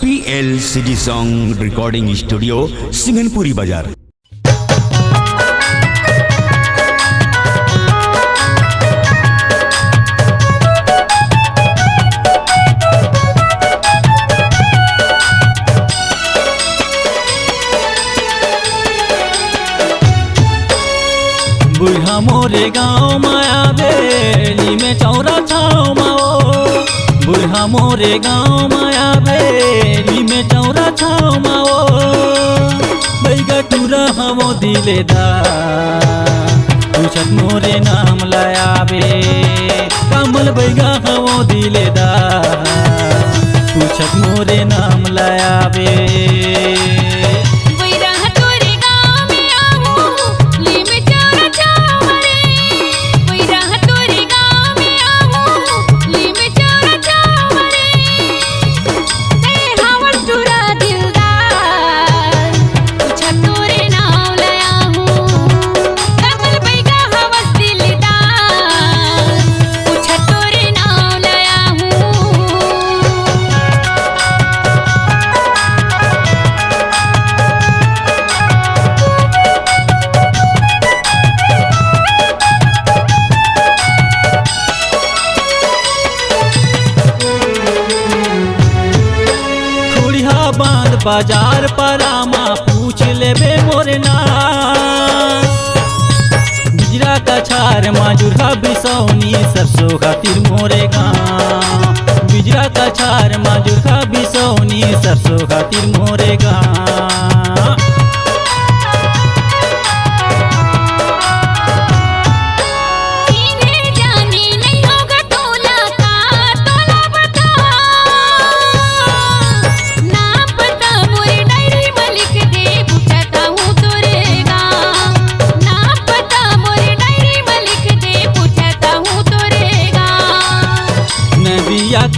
PLCD song recording studio सिंगनपुरी बाजार। बुढ़ा मोरे गाँव माया बेली में चौरा छाओ माओ, बुढ़ा मोरे गाँव माया बेली में चौरा छाओ माओ, बैगा टूरा हमो दिलेदार पूछत मोरे नाम लाया बे, कमल बैगा हमो दिलेदार पूछत मोरे नाम लाया बे। बांध बाजार पर आमा पूछ लेबे मोरे नाम, बिजरा कछार माजुरा बिसौनी सरसों खातिर मोरे गाँव, बिजरा कछार माजुरा बिसौनी सरसों खातिर मोरे गाँव।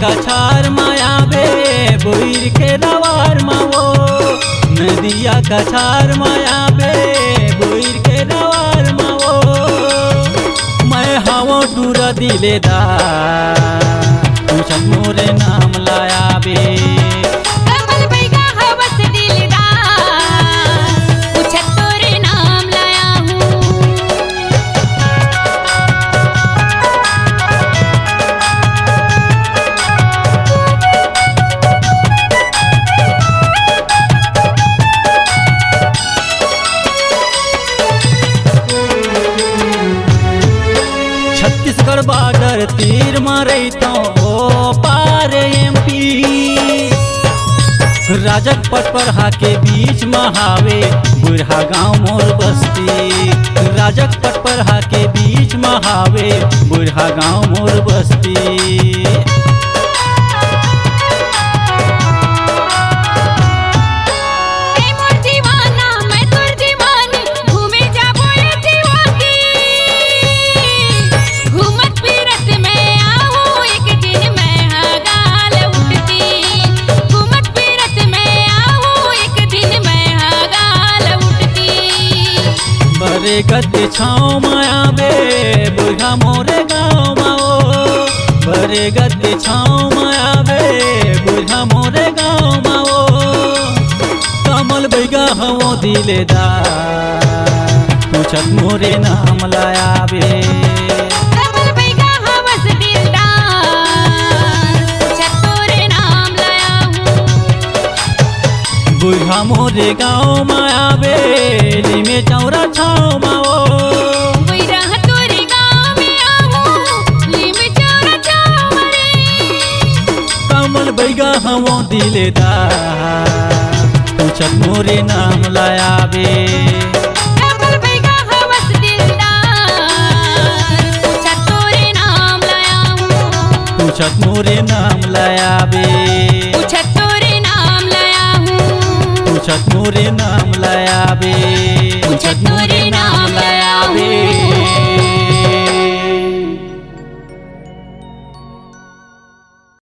कछार माया बे बोईर के रवार माओ, नदिया कछार माया बे बोईर के रवार माओ, मैं हवो टूरा दिलेदार पूछत मोरे नाम लाया बे। छत्तीसगढ़ बॉर्डर तीर मारे तो ओ पार MP, राजक पटपरहा के बीच महावे बुढ़ा गाँव मोर बस्ती, राजक पटपरहा के बीच महावे बुढ़ा गाँव मोर बस्ती। बरे गद्दे छाँव माया बे बुढ़ा मोरे गाँव माओ, बरे गद्दे छाँव माया बे बुढ़ा मोरे गाँव माओ, कमल बैगा हवो दिलेदार पूछत मोरे नाम लाया बे। बुढ़ा मोरे गाँव माया बेली में चौरा छाओ माओ, बुढ़ा तोरे गाँव में आवो ली में चौरा छाओ मरे, कमल बैगा हवो दिलेदार पूछत मोरे नाम लाया बे। कमल बैगा हवस दिलदार पूछत तोरे नाम लाया हूँ, पूछत मोरे नाम लाया बे, पूछत तोरे नाम लाया हूँ, पूछत मोरे नाम लाया बे, पूछत मोरे नाम लाया हूँ।